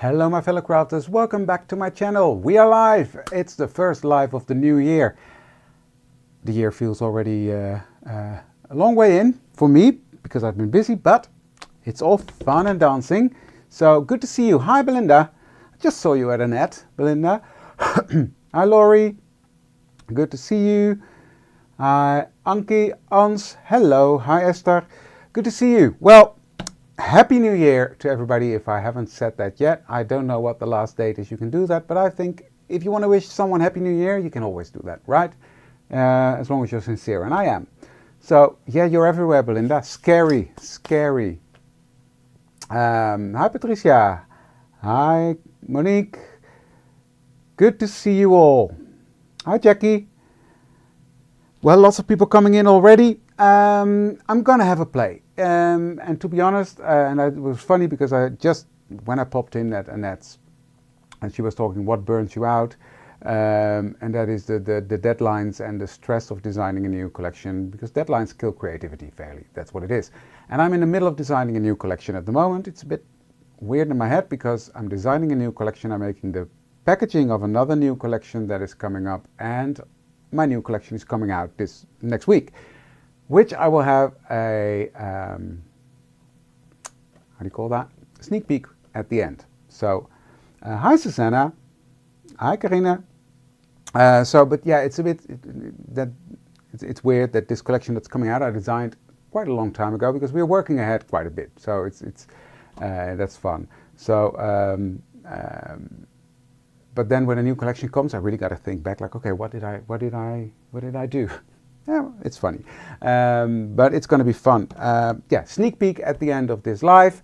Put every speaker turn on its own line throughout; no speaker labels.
Hello my fellow crafters, welcome back to my channel. We are live. It's the first live of the new year. The year feels already a long way in for me because I've been busy, but it's all fun and dancing. So good to see you. Hi Belinda. I just saw you at Annette, Belinda. Hi Laurie. Good to see you. Hi Anki, Ans. Hello. Hi Esther. Good to see you. Well, Happy New Year to everybody. If I haven't said that yet, I don't know what the last date is. You can do that, but I think if you want to wish someone Happy New Year, you can always do that, right? As long as you're sincere, and I am. So yeah, you're everywhere, Belinda. Scary, scary. Hi Patricia. Hi Monique. Good to see you all. Hi Jackie. Well, lots of people coming in already. I'm gonna have a play. And to be honest, it was funny because when I popped in at Annette's, and she was talking what burns you out, and that is the deadlines and the stress of designing a new collection, because deadlines kill creativity fairly. That's what it is. And I'm in the middle of designing a new collection at the moment. It's a bit weird in my head because I'm designing a new collection. I'm making the packaging of another new collection that is coming up, and my new collection is coming out this next week, which I will have a, how do you call that? Sneak peek at the end. So, hi Susanna. Hi Karina. But yeah, it's a bit, it's weird that this collection that's coming out, I designed quite a long time ago because we're working ahead quite a bit. So that's fun. So, but then when a new collection comes, I really got to think back like, okay, what did I do? Yeah, it's funny, but it's going to be fun. Yeah, sneak peek at the end of this live.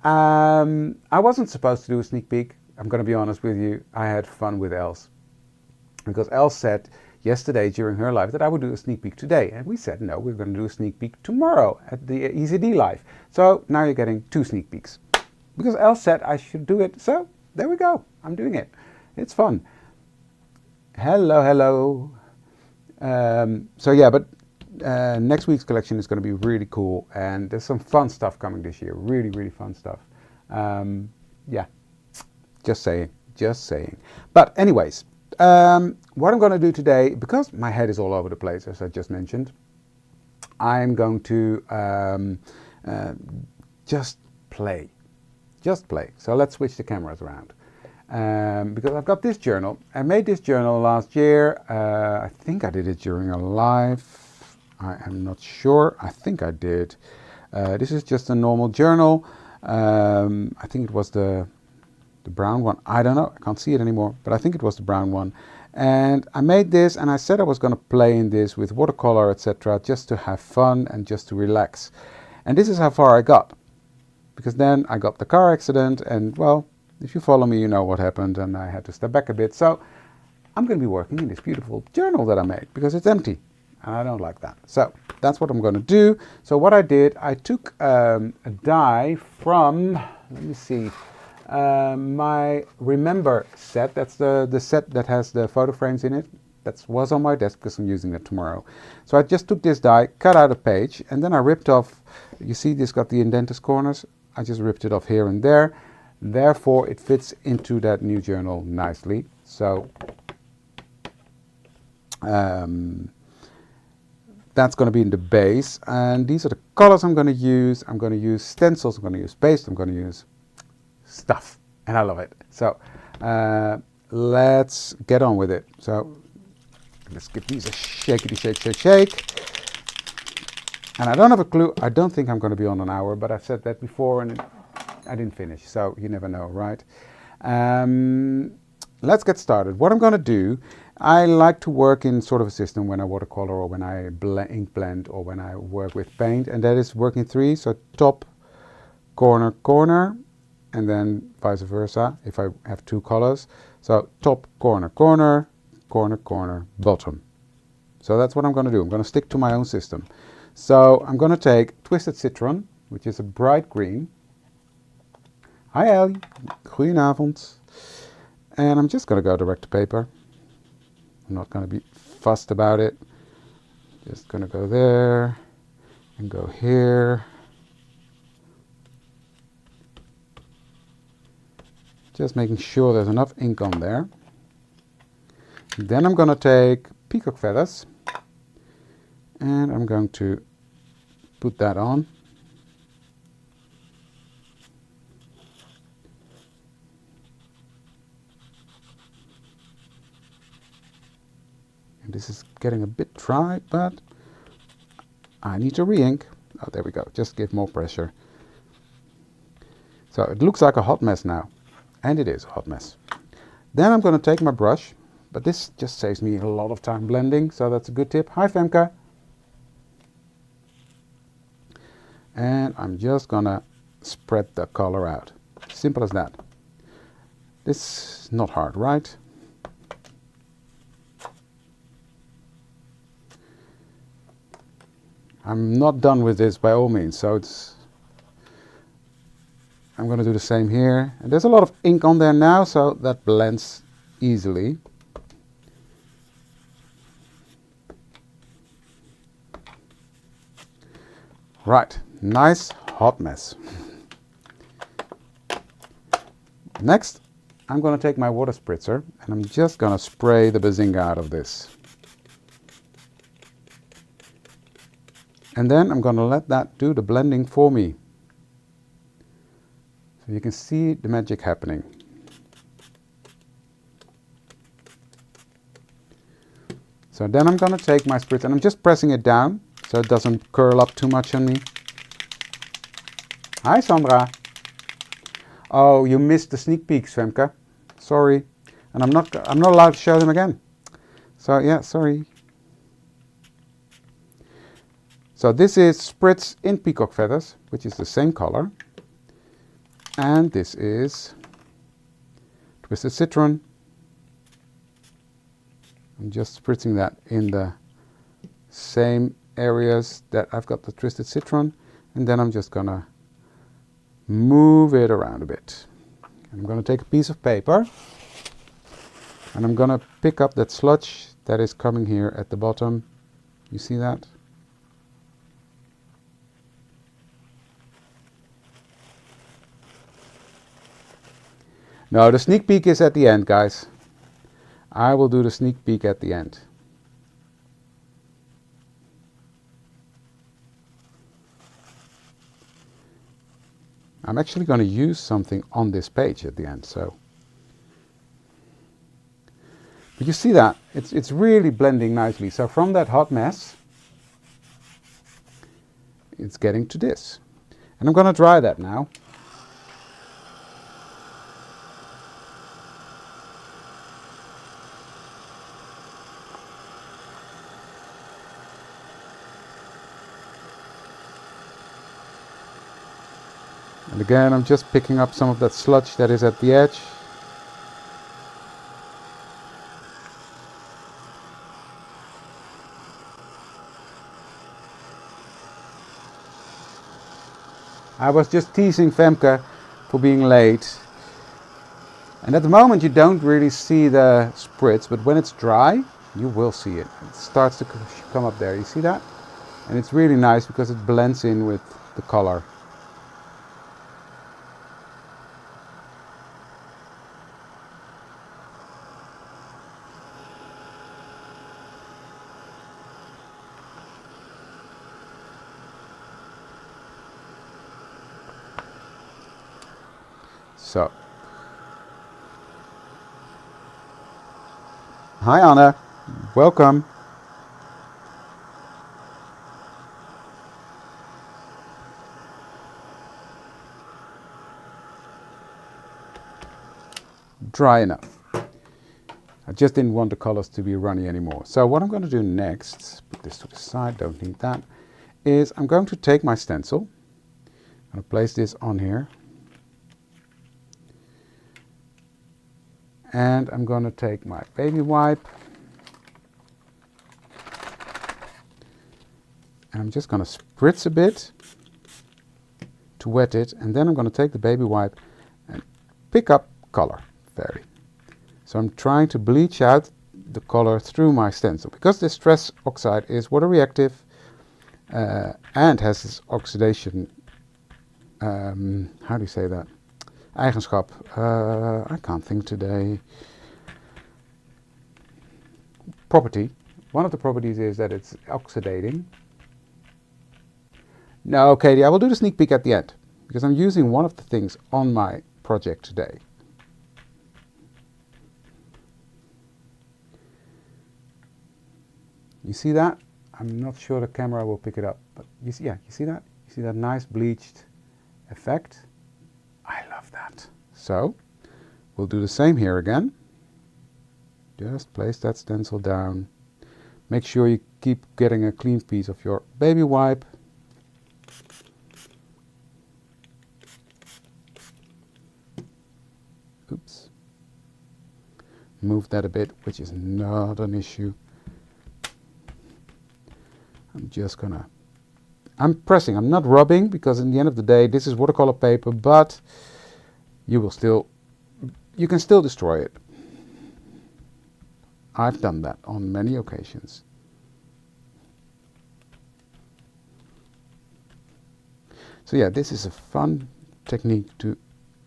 I wasn't supposed to do a sneak peek. I'm going to be honest with you. I had fun with Els, because Els said yesterday during her live that I would do a sneak peek today, and we said no, we're going to do a sneak peek tomorrow at the EZD live. So now you're getting two sneak peeks because Els said I should do it. So there we go. I'm doing it. It's fun. Hello, hello. So yeah, but next week's collection is going to be really cool, and there's some fun stuff coming this year. Really, really fun stuff. Yeah, just saying. But anyways, what I'm going to do today, because my head is all over the place, as I just mentioned, I'm going to just play. So let's switch the cameras around. Because I've got this journal. I made this journal last year. I think I did it during a live. I am not sure. I think I did. This is just a normal journal. I think it was the brown one. I don't know. I can't see it anymore. But I think it was the brown one. And I made this, and I said I was going to play in this with watercolor, etc., just to have fun and just to relax. And this is how far I got. Because then I got the car accident, and well, if you follow me, you know what happened, and I had to step back a bit. So I'm going to be working in this beautiful journal that I made because it's empty, and I don't like that. So that's what I'm going to do. So what I did, I took a die from, let me see, my Remember set. That's the set that has the photo frames in it. That was on my desk because I'm using it tomorrow. So I just took this die, cut out a page, and then I ripped off. You see this got the indented corners. I just ripped it off here and there. Therefore, it fits into that new journal nicely. So that's going to be in the base. And these are the colors I'm going to use. I'm going to use stencils. I'm going to use paste. I'm going to use stuff. And I love it. So let's get on with it. So let's give these a shakety shake. And I don't have a clue. I don't think I'm going to be on an hour, but I've said that before and I didn't finish, so you never know, right? Let's get started. What I'm going to do, I like to work in sort of a system when I watercolor or when I ink blend or when I work with paint, and that is working three, so top, corner, corner, and then vice versa if I have two colors. So top, corner, corner, corner, corner, bottom. So that's what I'm going to do. I'm going to stick to my own system. So I'm going to take Twisted Citron, which is a bright green. Hi Ellie, goedenavond. And I'm just going to go direct to paper. I'm not going to be fussed about it. Just going to go there and go here. Just making sure there's enough ink on there. Then I'm going to take peacock feathers and I'm going to put that on. And this is getting a bit dry, but I need to re-ink. Oh, there we go. Just give more pressure. So it looks like a hot mess now. And it is a hot mess. Then I'm going to take my brush, but this just saves me a lot of time blending, so that's a good tip. Hi Femke. And I'm just going to spread the color out. Simple as that. This is not hard, right? I'm not done with this by all means, so I'm going to do the same here. And there's a lot of ink on there now, so that blends easily. Right, nice hot mess. Next, I'm going to take my water spritzer and I'm just going to spray the bazinga out of this. And then I'm going to let that do the blending for me. So you can see the magic happening. So then I'm going to take my spritzer and I'm just pressing it down so it doesn't curl up too much on me. Hi Sandra. Oh, you missed the sneak peeks, Femke. Sorry. And I'm not allowed to show them again. So yeah, sorry. So this is Spritz in Peacock Feathers, which is the same color. And this is Twisted Citron. I'm just spritzing that in the same areas that I've got the Twisted Citron. And then I'm just gonna move it around a bit. I'm gonna take a piece of paper and I'm gonna pick up that sludge that is coming here at the bottom. You see that? No, the sneak peek is at the end, guys. I will do the sneak peek at the end. I'm actually going to use something on this page at the end, so. But you see that? It's really blending nicely. So from that hot mess, it's getting to this. And I'm going to dry that now. And again, I'm just picking up some of that sludge that is at the edge. I was just teasing Femke for being late. And at the moment you don't really see the spritz, but when it's dry, you will see it. It starts to come up there, you see that? And it's really nice because it blends in with the color. So, hi Anna, welcome. Dry enough. I just didn't want the colors to be runny anymore. So what I'm going to do next, put this to the side, don't need that, is I'm going to take my stencil. I'm going to place this on here. And I'm going to take my baby wipe and I'm just going to spritz a bit to wet it, and then I'm going to take the baby wipe and pick up color. So I'm trying to bleach out the color through my stencil because this stress oxide is water reactive and has this oxidation, how do you say that? eigenschap. I can't think today. Property. One of the properties is that it's oxidating. No, okay, I will do the sneak peek at the end, because I'm using one of the things on my project today. You see that? I'm not sure the camera will pick it up, but you see, yeah, you see that? You see that nice bleached effect? I love that. So, we'll do the same here again. Just place that stencil down. Make sure you keep getting a clean piece of your baby wipe. Oops. Move that a bit, which is not an issue. I'm just gonna, I'm pressing, I'm not rubbing, because in the end of the day this is watercolor paper, but you will still, you can still destroy it. I've done that on many occasions. So yeah, this is a fun technique to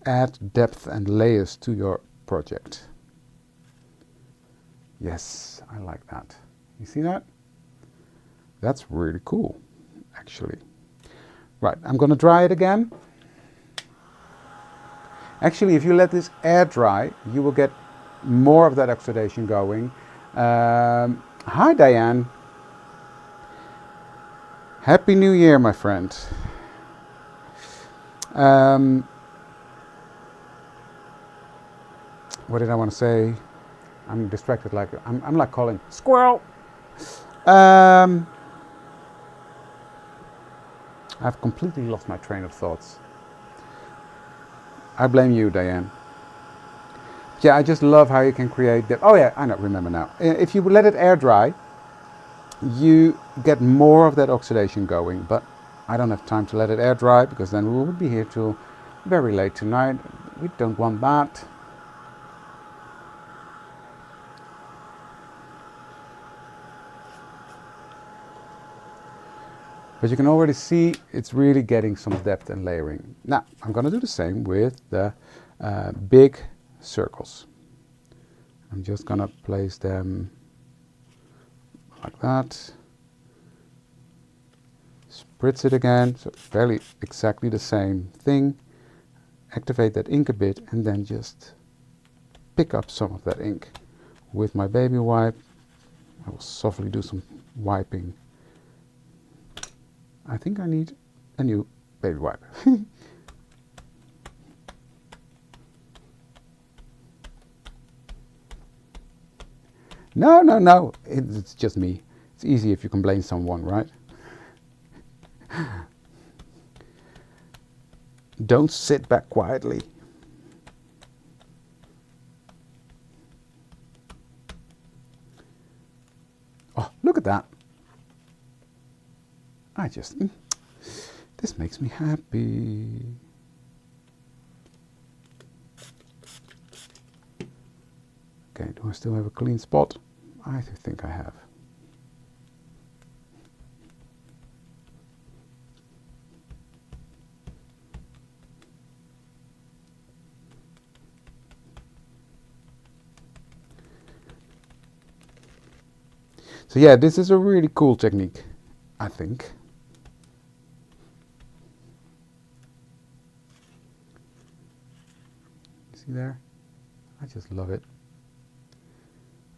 add depth and layers to your project. Yes, I like that. You see that? That's really cool, actually. Right, I'm going to dry it again. Actually, if you let this air dry, you will get more of that oxidation going. Hi, Diane. Happy New Year, my friend. What did I want to say? I'm distracted, like I'm like calling squirrel. I've completely lost my train of thoughts. I blame you, Diane. Yeah, I just love how you can create that. Oh yeah, I don't remember now. If you let it air dry, you get more of that oxidation going, but I don't have time to let it air dry, because then we would be here till very late tonight. We don't want that. But you can already see it's really getting some depth and layering. Now, I'm going to do the same with the big circles. I'm just going to place them like that. Spritz it again, so fairly exactly the same thing. Activate that ink a bit, and then just pick up some of that ink with my baby wipe. I will softly do some wiping. I think I need a new baby wipe. No, it's just me. It's easy if you can blame someone, right? Don't sit back quietly. Oh, look at that. This makes me happy. Okay, do I still have a clean spot? I think I have. So yeah, this is a really cool technique, I think. See there? I just love it.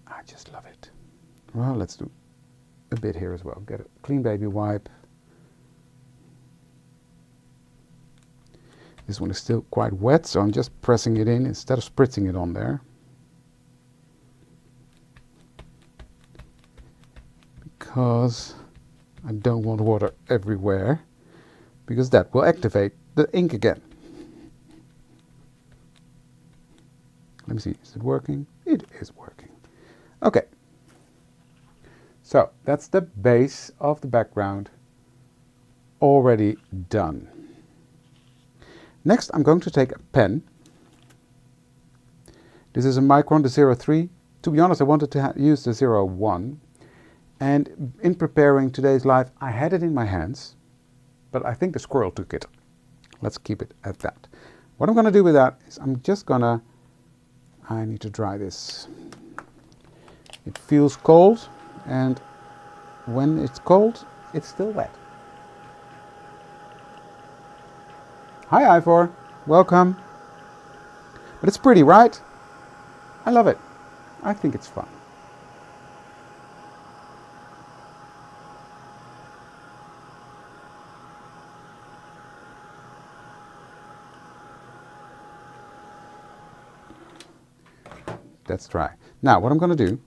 I just love it. Well, let's do a bit here as well. Get a clean baby wipe. This one is still quite wet, so I'm just pressing it in instead of spritzing it on there. Because I don't want water everywhere, because that will activate the ink again. Let me see, is it working? It is working. Okay. So that's the base of the background already done. Next, I'm going to take a pen. This is a Micron, the 03. To be honest, I wanted to use the 01. And in preparing today's live, I had it in my hands, but I think the squirrel took it. Let's keep it at that. What I'm going to do with that is I'm just going to, I need to dry this. It feels cold, and when it's cold, it's still wet. Hi Ivor, welcome. But it's pretty, right? I love it. I think it's fun. That's dry. Now what I'm going to do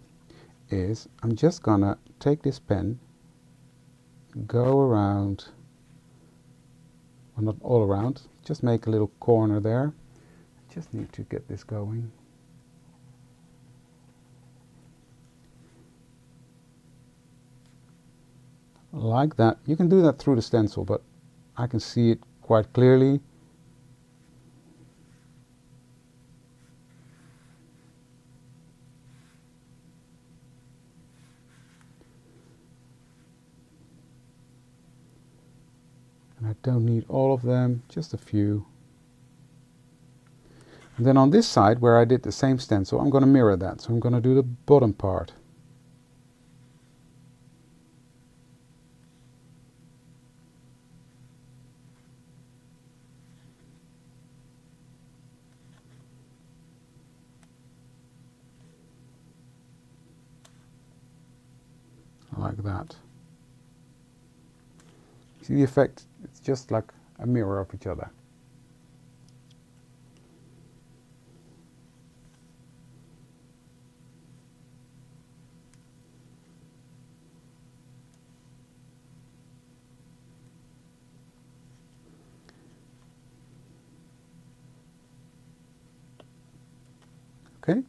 is I'm just going to take this pen, go around, well, not all around, just make a little corner there. Just need to get this going. Like that. You can do that through the stencil, but I can see it quite clearly. And I don't need all of them, just a few. And then on this side, where I did the same stencil, I'm going to mirror that. So I'm going to do the bottom part. Like that. See the effect? It's just like a mirror of each other. Okay.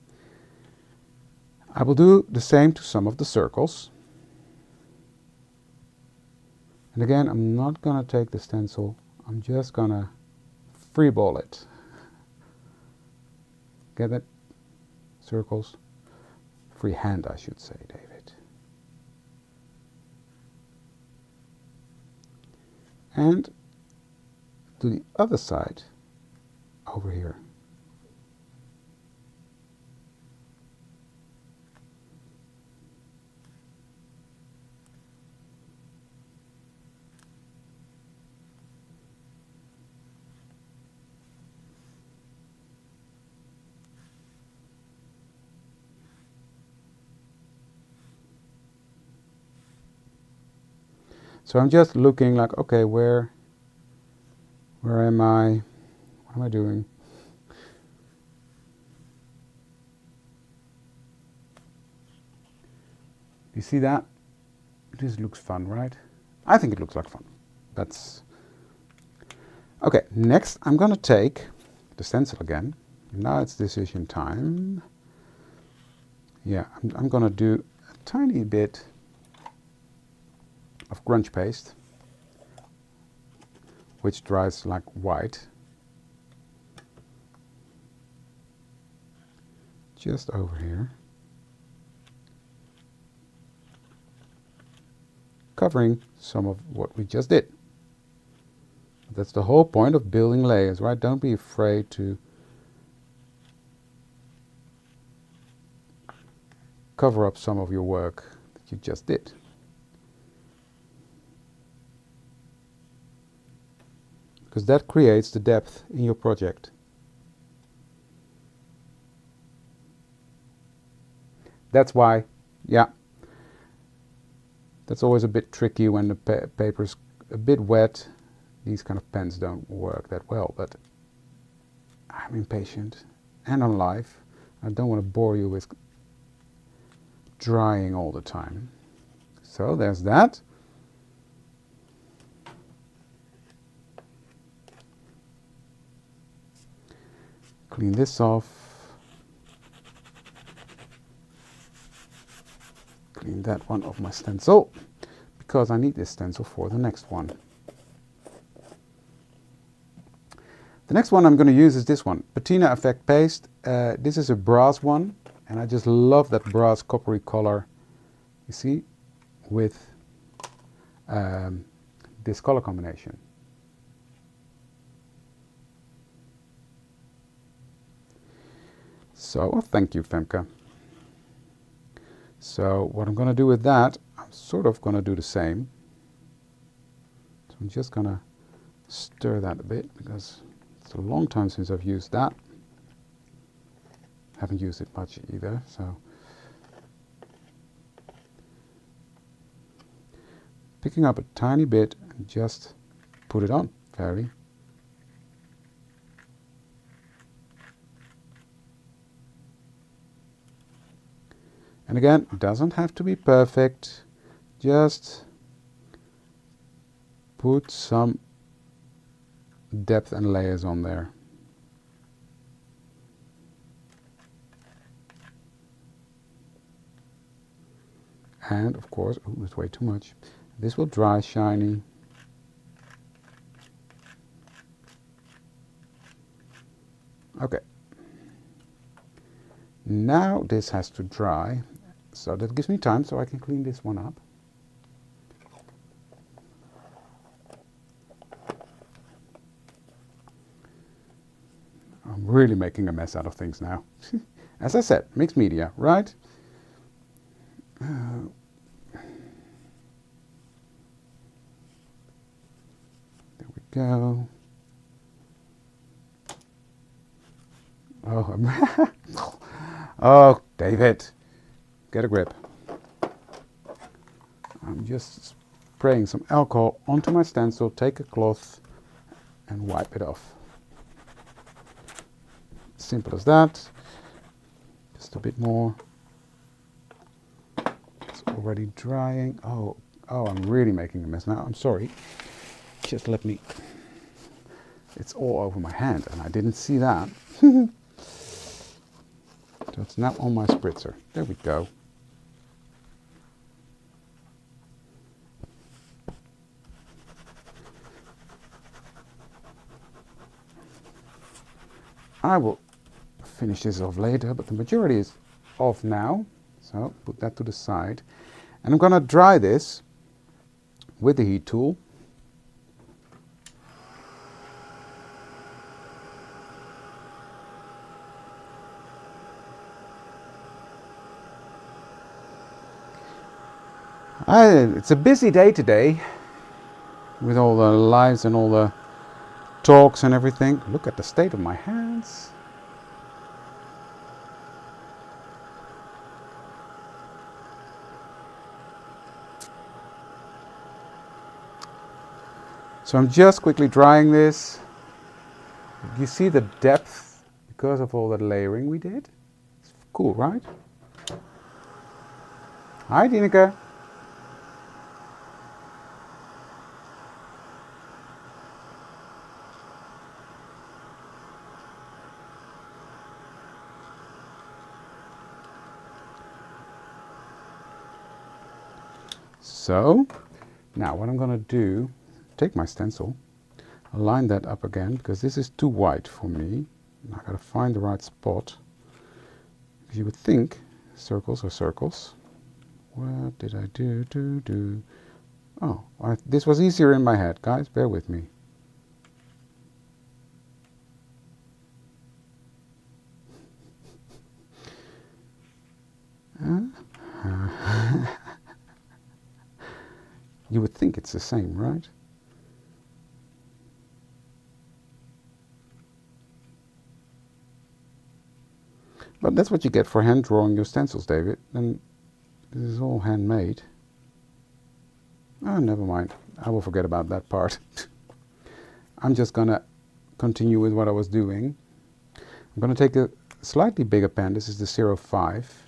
I will do the same to some of the circles. And again, I'm not going to take the stencil. I'm just going to freeball it. Get it? Circles. Freehand, I should say, David. And to the other side, over here. So I'm just looking like, okay, where am I? What am I doing? You see that? This looks fun, right? I think it looks like fun. That's okay. Next, I'm going to take the stencil again. Now it's decision time. Yeah, I'm going to do a tiny bit of grunge paste, which dries like white. Just over here. Covering some of what we just did. That's the whole point of building layers, right? Don't be afraid to cover up some of your work that you just did. Because that creates the depth in your project. That's why, yeah, that's always a bit tricky when the paper's a bit wet. These kind of pens don't work that well, but I'm impatient and I'm live. I don't want to bore you with drying all the time. So there's that. Clean this off. Clean that one off my stencil, because I need this stencil for the next one. The next one I'm going to use is this one, Patina Effect Paste. This is a brass one, and I just love that brass coppery color, you see, with this color combination. So, oh, thank you, Femke. So what I'm going to do with that, I'm sort of going to do the same. So I'm just going to stir that a bit because it's a long time since I've used that. Haven't used it much either, so. Picking up a tiny bit and just put it on fairly. And again, it doesn't have to be perfect, just put some depth and layers on there. And of course, oh, that's way too much. This will dry shiny. Okay. Now this has to dry, so that gives me time so I can clean this one up. I'm really making a mess out of things now. As I said, mixed media, right? There we go. Oh, oh, David, get a grip. I'm just spraying some alcohol onto my stencil, take a cloth and wipe it off. Simple as that. Just a bit more. It's already drying. Oh, I'm really making a mess now. I'm sorry. Just let me. It's all over my hand and I didn't see that. So it's now on my spritzer. There we go. I will finish this off later, but the majority is off now. So put that to the side. And I'm going to dry this with the heat tool. It's a busy day today with all the lives and all the talks and everything. Look at the state of my hands. So I'm just quickly drying this. You see the depth because of all that layering we did? It's cool, right? Hi, Dineke. So, now what I'm going to do, take my stencil, align that up again, because this is too white for me. I've got to find the right spot. You would think circles are circles. What did I do? Oh, this was easier in my head, guys, bear with me. You would think it's the same, right? But that's what you get for hand drawing your stencils, David. And this is all handmade. Oh, never mind. I will forget about that part. I'm just gonna continue with what I was doing. I'm gonna take a slightly bigger pen. This is the 05.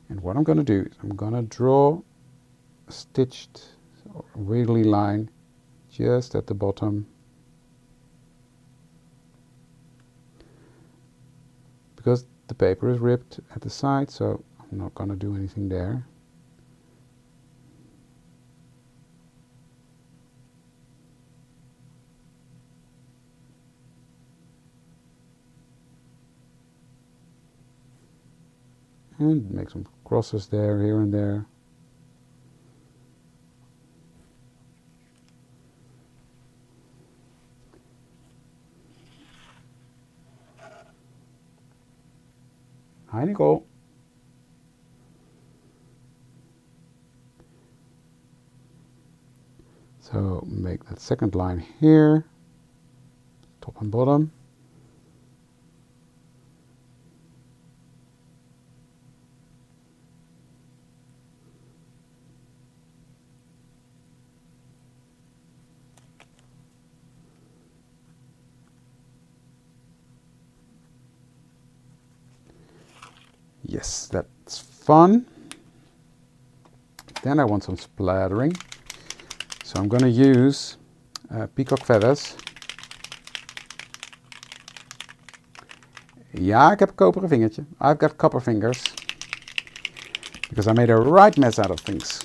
And what I'm gonna do is I'm gonna draw a stitched wiggly line just at the bottom. Because the paper is ripped at the side, so I'm not going to do anything there. And make some crosses there, here and there. Hi, Nicole. So make that second line here, top and bottom. Yes, that's fun. Then I want some splattering. So I'm going to use peacock feathers. Ja, ik heb een koperen vingertje. I've got copper fingers. Because I made a right mess out of things.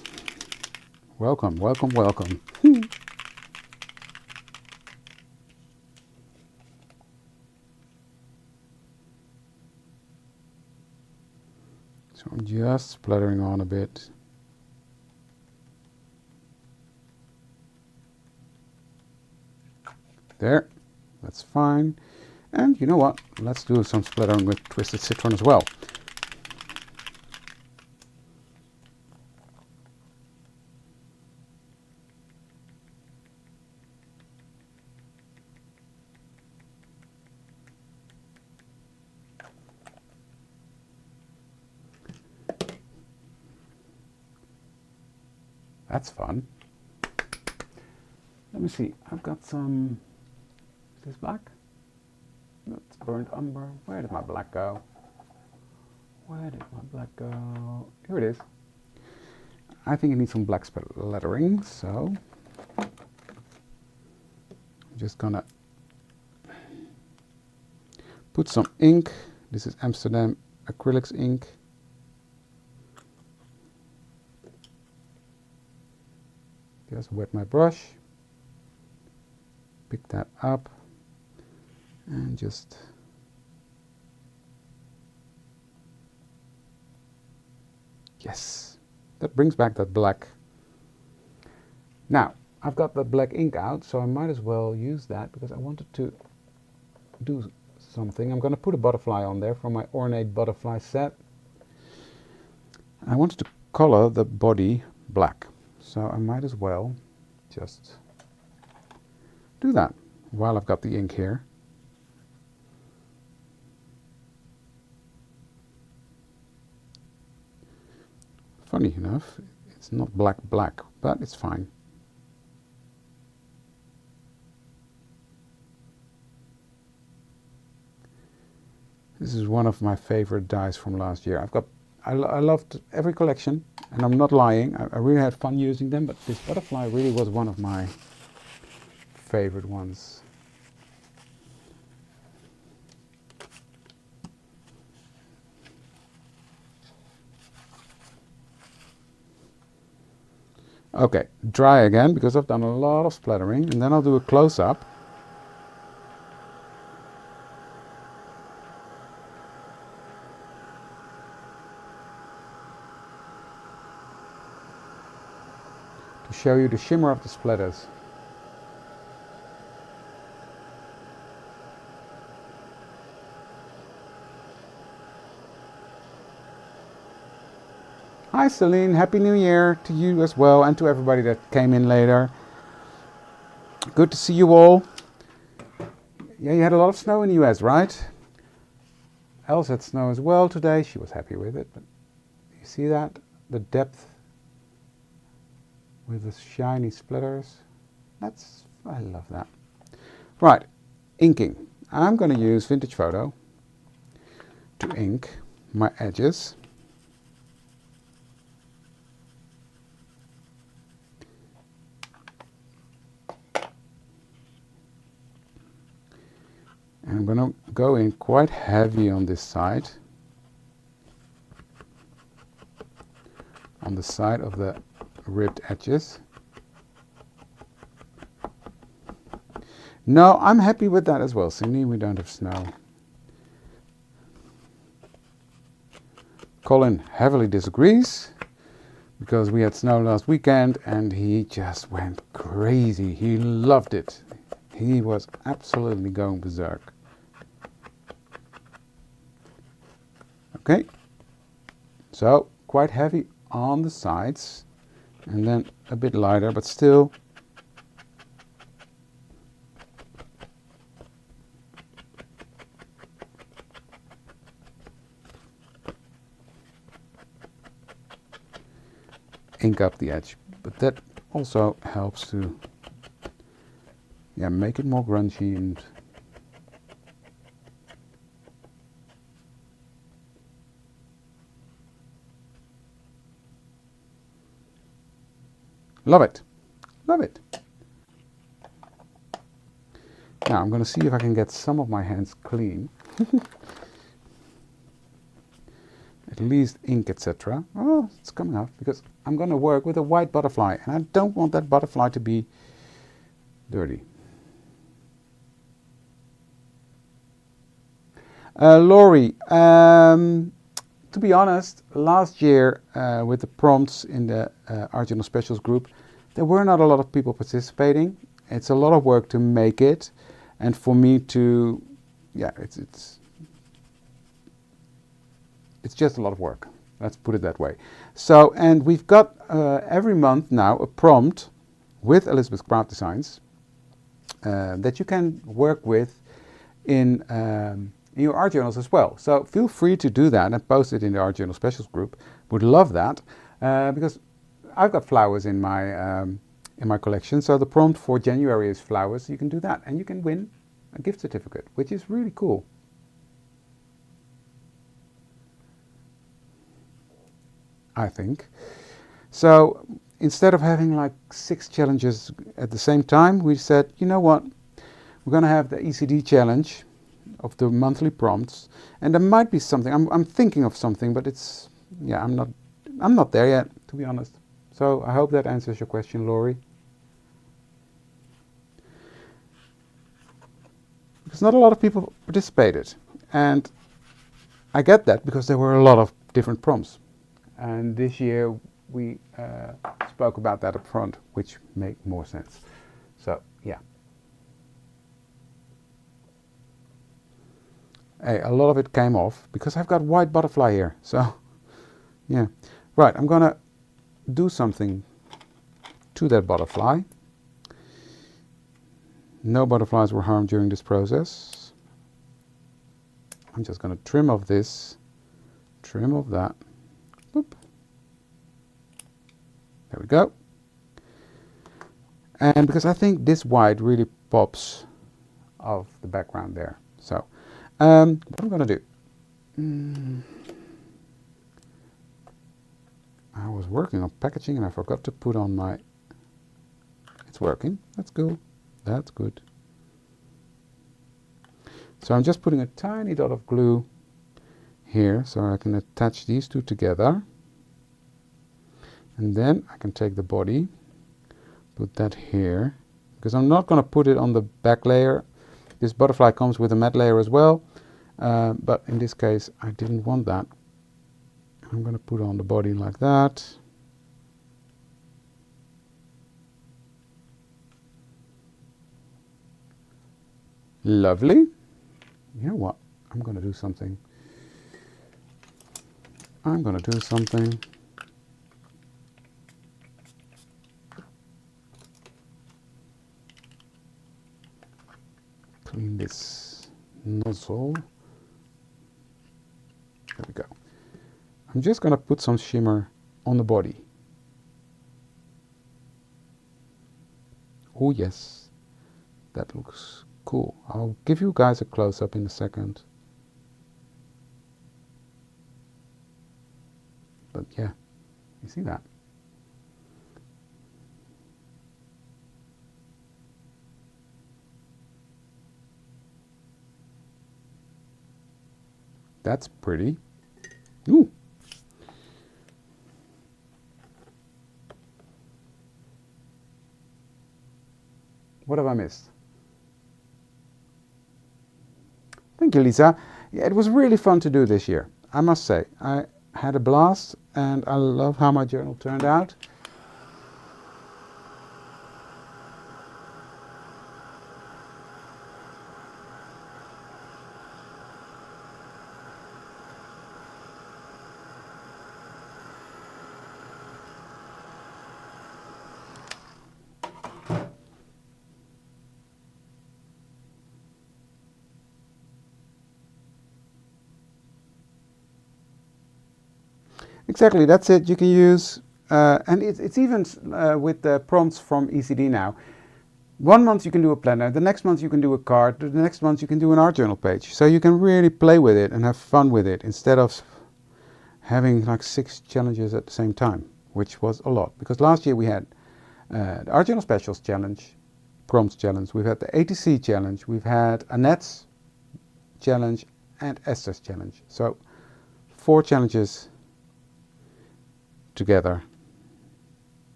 Welcome, welcome, welcome. So I'm just splattering on a bit. There, that's fine. And you know what? Let's do some splattering with twisted citron as well. That's fun. Let me see. I've got some. Is this black? That's burnt umber. Where did my black go? Where did my black go? Here it is. I think it needs some black lettering, so I'm just gonna put some ink. This is Amsterdam acrylics ink. Just wet my brush, pick that up, and just yes, that brings back that black. Now I've got the black ink out, so I might as well use that because I wanted to do something. I'm going to put a butterfly on there from my ornate butterfly set. I wanted to color the body black, so I might as well just do that while I've got the ink here. Funny enough, it's not black, but it's fine. This is one of my favorite dies from last year. I loved every collection, and I'm not lying. I really had fun using them, but this butterfly really was one of my favorite ones. Okay, dry again because I've done a lot of splattering, and then I'll do a close-up. To show you the shimmer of the splatters. Hi Celine, Happy New Year to you as well, and to everybody that came in later. Good to see you all. Yeah, you had a lot of snow in the US, right? Els had snow as well today. She was happy with it, but you see that? The depth with the shiny splitters. I love that. Right, inking. I'm going to use Vintage Photo to ink my edges. And I'm going to go in quite heavy on this side. On the side of the ribbed edges. No, I'm happy with that as well, Cindy. We don't have snow. Colin heavily disagrees because we had snow last weekend and he just went crazy. He loved it. He was absolutely going berserk. Okay, so quite heavy on the sides and then a bit lighter, but still ink up the edge. But that also helps to make it more grungy and love it. Love it. Now I'm going to see if I can get some of my hands clean. At least ink, etc. Oh, it's coming off because I'm going to work with a white butterfly and I don't want that butterfly to be dirty. Laurie, to be honest, last year with the prompts in the Art Journal Specials group, there were not a lot of people participating. It's a lot of work to make it, and for me to, it's just a lot of work. Let's put it that way. So, and we've got every month now a prompt with Elizabeth Craft Designs that you can work with in your art journals as well. So feel free to do that and post it in the Art Journal Specials group. Would love that because I've got flowers in my collection. So the prompt for January is flowers. You can do that and you can win a gift certificate, which is really cool. I think. So instead of having like 6 challenges at the same time, we said, you know what, we're going to have the ECD challenge of the monthly prompts, and there might be something. I'm thinking of something, but it's I'm not there yet, to be honest. So I hope that answers your question, Laurie. Because not a lot of people participated, and I get that because there were a lot of different prompts. And this year we spoke about that up front, which made more sense. So, yeah. Hey, a lot of it came off because I've got white butterfly here. So, yeah. Right, I'm going to do something to that butterfly. No butterflies were harmed during this process. I'm just going to trim off this, trim off that. Boop. There we go. And because I think this white really pops off the background there. So, what I'm going to do. I was working on packaging and I forgot to put on my... It's working. That's cool. That's good. So I'm just putting a tiny dot of glue here so I can attach these two together, and then I can take the body, put that here, because I'm not going to put it on the back layer. This butterfly comes with a matte layer as well, but in this case I didn't want that. I'm going to put on the body like that. Lovely. You know what? I'm going to do something. Clean this nozzle. There we go. I'm just going to put some shimmer on the body. Oh yes, that looks cool. I'll give you guys a close-up in a second. But yeah, you see that? That's pretty. Ooh. What have I missed? Thank you, Lisa. Yeah, it was really fun to do this year, I must say. I had a blast and I love how my journal turned out. Exactly, that's it. You can use, and it's even with the prompts from ECD now. 1 month you can do a planner, the next month you can do a card, the next month you can do an art journal page. So you can really play with it and have fun with it instead of having like 6 challenges at the same time, which was a lot. Because last year we had the Art Journal Specials Challenge, Prompts Challenge, we've had the ATC Challenge, we've had Annette's Challenge and Esther's Challenge. So 4 challenges together.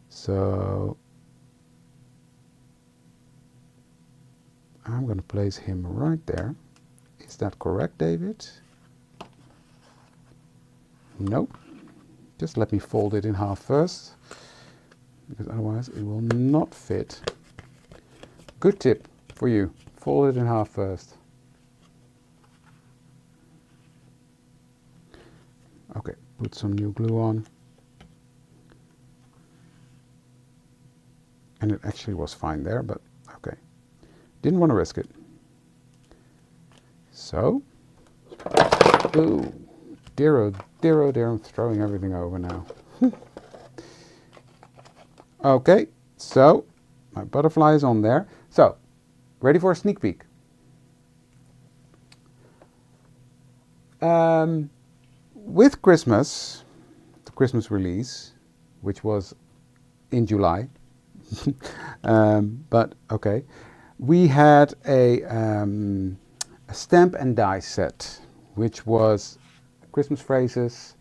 So I'm going to place him right there. Is that correct, David? Nope. Just let me fold it in half first, because otherwise it will not fit. Good tip for you. Fold it in half first. Okay, put some new glue on. And it actually was fine there, but okay. Didn't want to risk it. So, ooh, dear, oh dear, oh dear, I'm throwing everything over now. Okay, so my butterfly is on there. So, ready for a sneak peek. With Christmas, the Christmas release, which was in July, but okay, we had a stamp and die set, which was Christmas phrases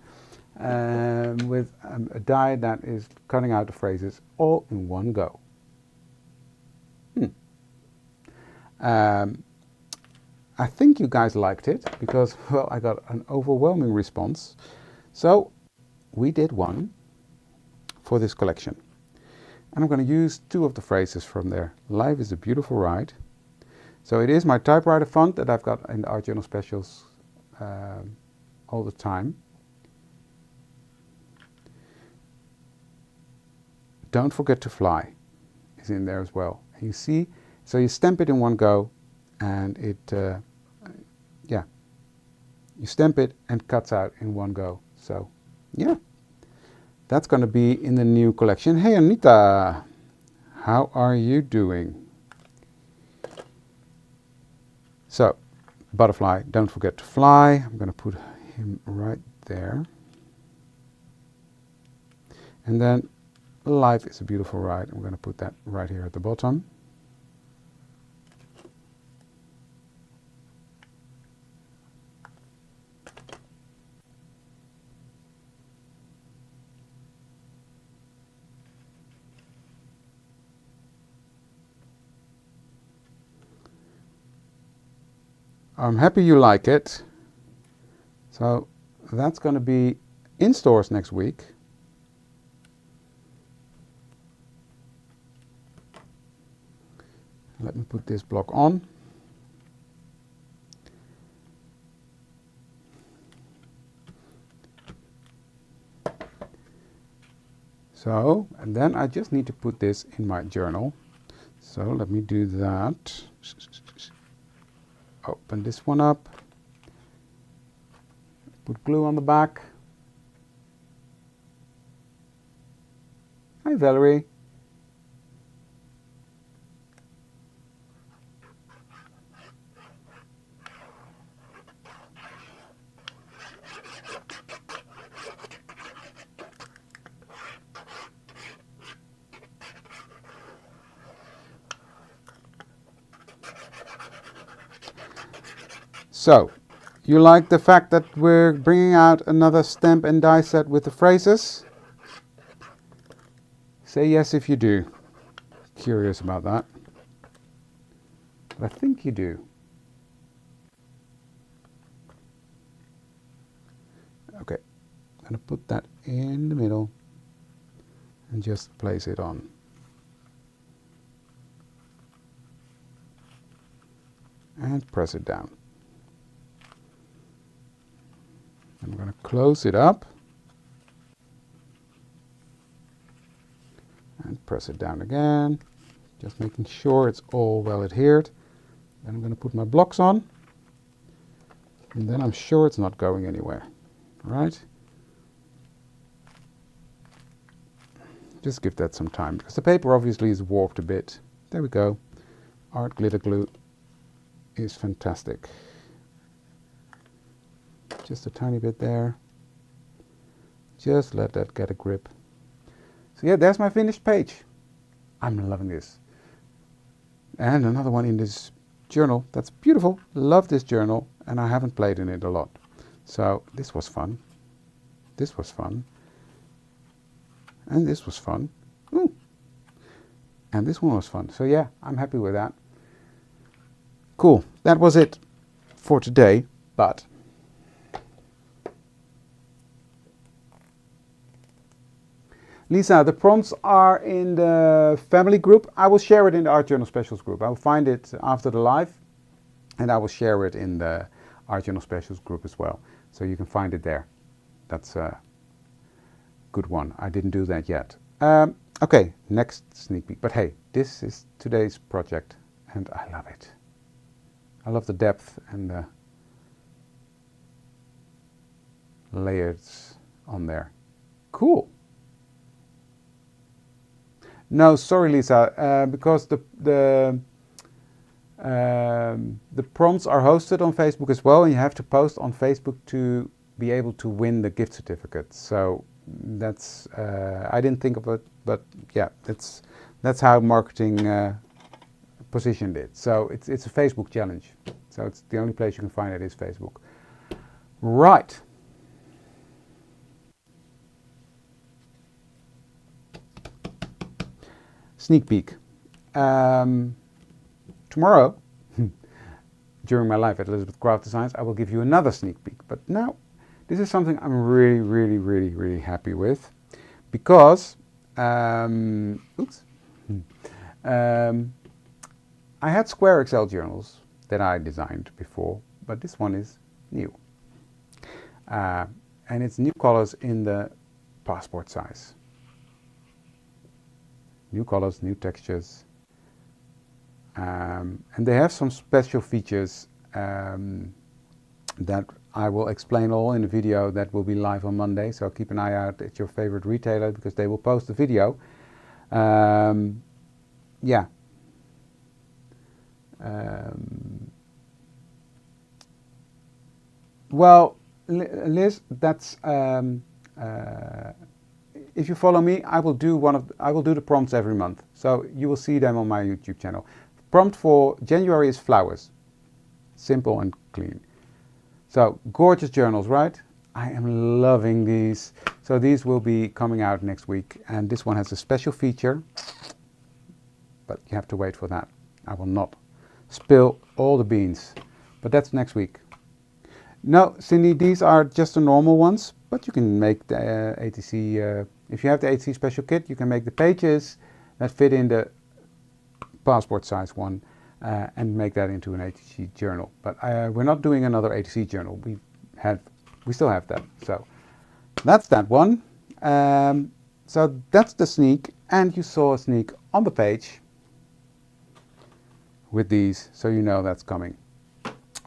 with a die that is cutting out the phrases all in one go. I think you guys liked it because, well, I got an overwhelming response. So we did one for this collection. And I'm going to use 2 of the phrases from there. Life is a beautiful ride. So it is my typewriter font that I've got in the Art Journal Specials all the time. Don't forget to fly is in there as well. And you see, so you stamp it in one go, and it, yeah, you stamp it and cuts out in one go. So, yeah. That's going to be in the new collection. Hey Anita, how are you doing? So, butterfly, don't forget to fly. I'm going to put him right there. And then, life is a beautiful ride. I'm going to put that right here at the bottom. I'm happy you like it. So that's going to be in stores next week. Let me put this block on. So, and then I just need to put this in my journal. So let me do that. Open this one up. Put glue on the back. Hi Valerie. So, you like the fact that we're bringing out another stamp and die set with the phrases? Say yes if you do. Curious about that. But I think you do. Okay, I'm going to put that in the middle and just place it on. And press it down. I'm going to close it up and press it down again, just making sure it's all well adhered. Then I'm going to put my blocks on, and then I'm sure it's not going anywhere. Right? Just give that some time, because the paper obviously is warped a bit. There we go. Art glitter glue is fantastic. Just a tiny bit there. Just let that get a grip. So yeah, there's my finished page. I'm loving this. And another one in this journal. That's beautiful. Love this journal, and I haven't played in it a lot. So this was fun. This was fun. And this was fun. Ooh. And this one was fun. So yeah, I'm happy with that. Cool. That was it for today. But Lisa, the prompts are in the family group. I will share it in the Art Journal Specials group. I will find it after the live, and I will share it in the Art Journal Specials group as well. So you can find it there. That's a good one. I didn't do that yet. Okay, next sneak peek. But hey, this is today's project, and I love it. I love the depth and the layers on there. Cool. No, sorry, Lisa, because the prompts are hosted on Facebook as well, and you have to post on Facebook to be able to win the gift certificate. So that's I didn't think of it, but yeah, that's how marketing positioned it. So it's a Facebook challenge. So it's the only place you can find it is Facebook. Right. Sneak peek. Tomorrow, during my live at Elizabeth Craft Designs, I will give you another sneak peek. But now, this is something I'm really happy with, because I had square Excel journals that I designed before, but this one is new, and it's new colors in the passport size. New colors, new textures, and they have some special features that I will explain all in a video that will be live on Monday. So keep an eye out at your favorite retailer, because they will post the video. Yeah. Well, Liz, that's if you follow me, I will do the prompts every month. So you will see them on my YouTube channel. Prompt for January is flowers. Simple and clean. So gorgeous journals, right? I am loving these. So these will be coming out next week, and this one has a special feature, but you have to wait for that. I will not spill all the beans, but that's next week. No, Cindy, these are just the normal ones, but you can make the ATC, if you have the ATC special kit, you can make the pages that fit in the passport size one and make that into an ATC journal. But we're not doing another ATC journal. We still have that. So that's that one. So that's the sneak, and you saw a sneak on the page with these, so you know that's coming.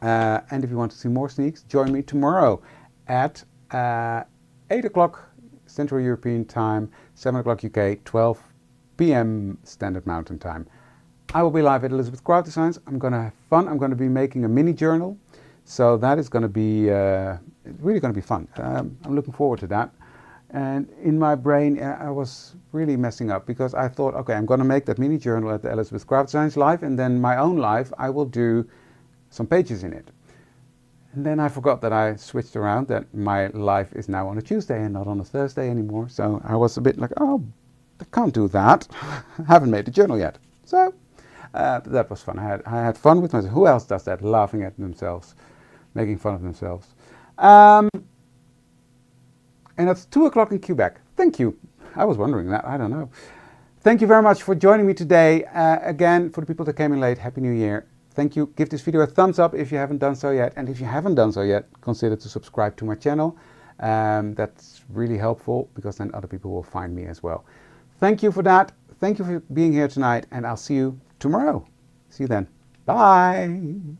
And if you want to see more sneaks, join me tomorrow at 8 o'clock Central European Time, 7 o'clock UK, 12 p.m. Standard Mountain Time. I will be live at Elizabeth Craft Designs. I'm going to have fun. I'm going to be making a mini journal. So that is going to be really going to be fun. I'm looking forward to that. And in my brain, I was really messing up, because I thought, okay, I'm going to make that mini journal at the Elizabeth Craft Designs live, and then my own live, I will do some pages in it. And then I forgot that I switched around, that my live is now on a Tuesday and not on a Thursday anymore. So I was a bit like, oh, I can't do that. I haven't made the journal yet. So that was fun. I had fun with myself. Who else does that? Laughing at themselves, making fun of themselves. And it's 2 o'clock in Quebec. Thank you. I was wondering that. I don't know. Thank you very much for joining me today. Again, for the people that came in late, Happy New Year. Thank you. Give this video a thumbs up if you haven't done so yet. And if you haven't done so yet, consider to subscribe to my channel. That's really helpful, because then other people will find me as well. Thank you for that. thank you for being here tonight, and I'll see you tomorrow. See you then. Bye.